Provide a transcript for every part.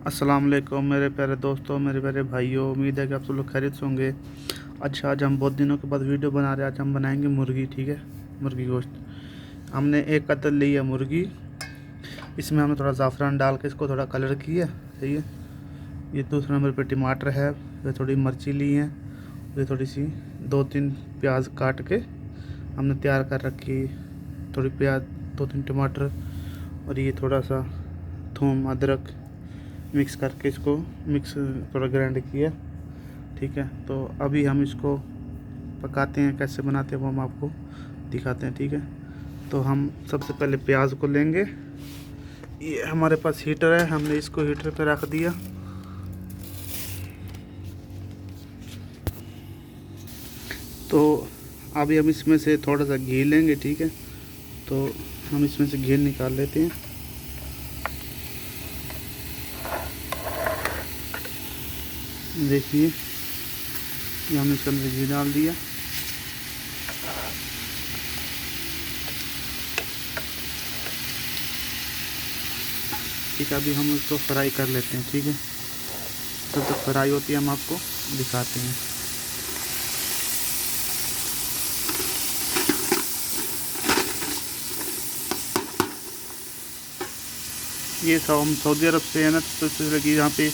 अस्सलाम वालेकुम मेरे प्यारे दोस्तों, मेरे प्यारे भाइयों। उम्मीद है कि आप सब लोग खैरियत से होंगे। अच्छा, आज हम बहुत दिनों के बाद वीडियो बना रहे हैं। आज हम बनाएंगे मुर्गी। ठीक है, मुर्गी गोश्त। हमने एक कतल ली है मुर्गी। इसमें हमने थोड़ा ज़ाफ़रान डाल के इसको थोड़ा कलर किया। सही है। ये दूसरे नंबर पे टमाटर है। ये थोड़ी मिर्ची ली है। ये थोड़ी सी 2-3 प्याज काट के हमने तैयार कर रखी। थोड़ी प्याज, 2-3 टमाटर, और ये थोड़ा सा थूम, अदरक मिक्स करके इसको थोड़ा ग्राइंड किया। ठीक है, तो अभी हम इसको पकाते हैं। कैसे बनाते हैं वो हम आपको दिखाते हैं। ठीक है, तो हम सबसे पहले प्याज को लेंगे। ये हमारे पास हीटर है, हमने इसको हीटर पे रख दिया। तो अभी हम इसमें से थोड़ा सा घी लेंगे। ठीक है, तो हम इसमें से घी निकाल लेते हैं। देखिए, ये हमने इसके अंदर घी डाल दिया। ठीक है, अभी हम उसको फ्राई कर लेते हैं। ठीक है, जब तक फ्राई होती है हम आपको दिखाते हैं। ये सब हम सऊदी अरब से है ना, तो इसलिए कि यहाँ पे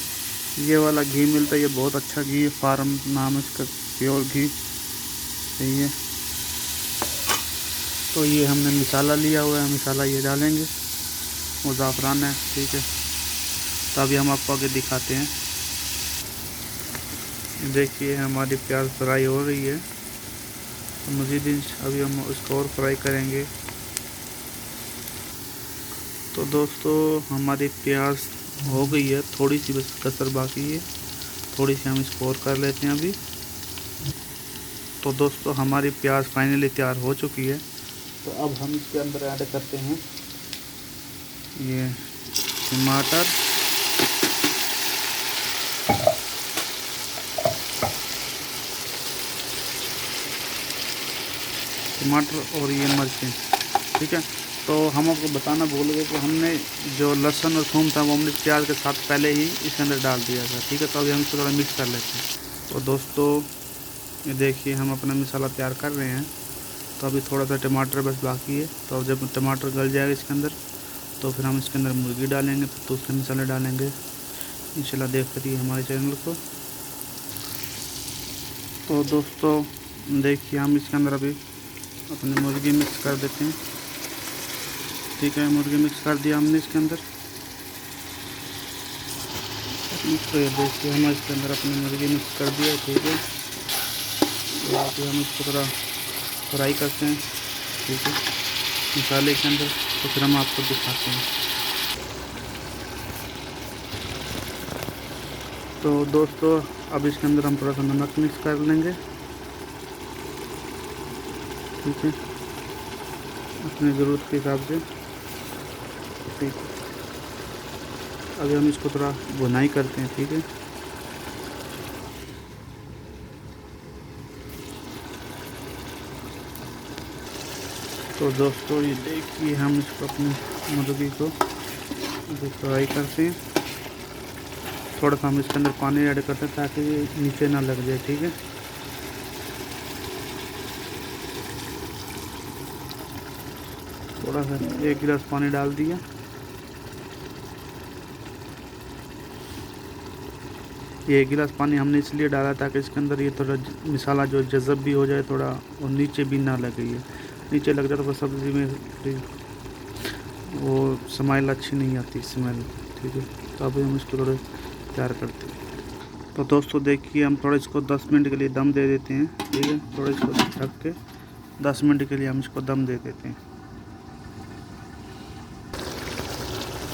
ये वाला घी मिलता है। ये बहुत अच्छा घी है, फार्म नाम है इसका, प्योर घी। सही है। तो ये हमने मसाला लिया हुआ है, मसाला ये डालेंगे, वो ज़ाफ़रान है। ठीक है, तो अभी हम आपको आगे दिखाते हैं। देखिए, हमारी प्याज फ्राई हो रही है। तो मज़ीद अभी हम उसको और फ्राई करेंगे। तो दोस्तों, हमारी प्याज हो गई है, थोड़ी सी बस कसर बाकी है। थोड़ी सी हम इसको और कर लेते हैं अभी। तो दोस्तों, हमारी प्याज फाइनली तैयार हो चुकी है। तो अब हम इसके अंदर ऐड करते हैं ये टमाटर, और ये मिर्चें। ठीक है, तो हम आपको बताना भूल गए कि हमने जो लहसुन और थूम था वो हमने प्याज के साथ पहले ही इसके अंदर डाल दिया था। ठीक है, तो अभी हम इसको थोड़ा मिक्स कर लेते हैं। तो दोस्तों, ये देखिए, हम अपना मसाला तैयार कर रहे हैं। तो अभी थोड़ा सा टमाटर बस बाकी है। तो जब टमाटर गल जाएगा इसके अंदर, तो फिर हम इसके अंदर मुर्गी डालेंगे, फिर दूसरे मसाले डालेंगे। इंशाल्लाह देखते रहिए हमारे चैनल को। तो दोस्तों, देखिए, हम इसके अंदर अभी अपनी मुर्गी मिक्स कर देते हैं। ठीक है, मुर्गी मिक्स कर दिया हमने इसके अंदर। तो ये देखिए, हम इसके अंदर अपनी मुर्गी मिक्स कर दिया। ठीक है, तो अभी हम इसको थोड़ा फ्राई करते हैं। ठीक है, मसाले के अंदर, तो फिर हम आपको दिखाते हैं। तो दोस्तों, अब इसके अंदर हम थोड़ा सा नमक मिक्स कर लेंगे। ठीक है, अपनी ज़रूरत के हिसाब से। ठीक है, अभी हम इसको थोड़ा भुनाई करते हैं। ठीक है, तो दोस्तों, ये देखिए, हम इसको अपनी मुर्गी को फ्राई करते हैं। थोड़ा सा हम इसके अंदर पानी ऐड करते हैं ताकि ये नीचे ना लग जाए। ठीक है, थोड़ा सा 1 गिलास पानी डाल दिया। ये 1 गिलास पानी हमने इसलिए डाला ताकि इसके अंदर ये थोड़ा मसाला जो जज़ब भी हो जाए थोड़ा, और नीचे भी ना लगे। ये नीचे लग जाए तो सब्ज़ी में वो स्मेल अच्छी नहीं आती, स्मेल। ठीक है, तो अभी हम इसको थोड़ा तैयार करते हैं। तो दोस्तों, देखिए, हम थोड़ा इसको 10 मिनट के लिए दम दे देते हैं। ठीक है, थोड़ा इसको ढक के 10 मिनट के लिए हम इसको दम दे देते हैं।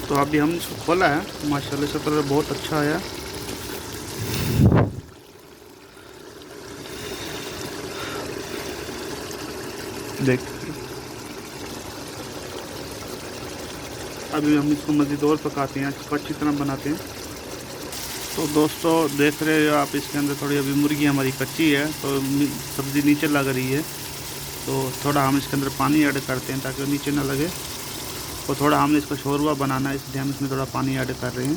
तो अभी हम इसको खोला है, माशाल्लाह से कलर बहुत अच्छा आया। देखिए, अभी हम इसको मज़ीद और पकाते हैं, इसको अच्छी तरह बनाते हैं। तो दोस्तों, देख रहे हो आप, इसके अंदर थोड़ी अभी मुर्गी हमारी कच्ची है, तो सब्ज़ी नीचे लग रही है। तो थोड़ा हम इसके अंदर पानी ऐड करते हैं ताकि नीचे ना लगे। और थोड़ा हमने इसका शोरबा बनाना है, इसलिए हम इसमें थोड़ा पानी ऐड कर रहे हैं।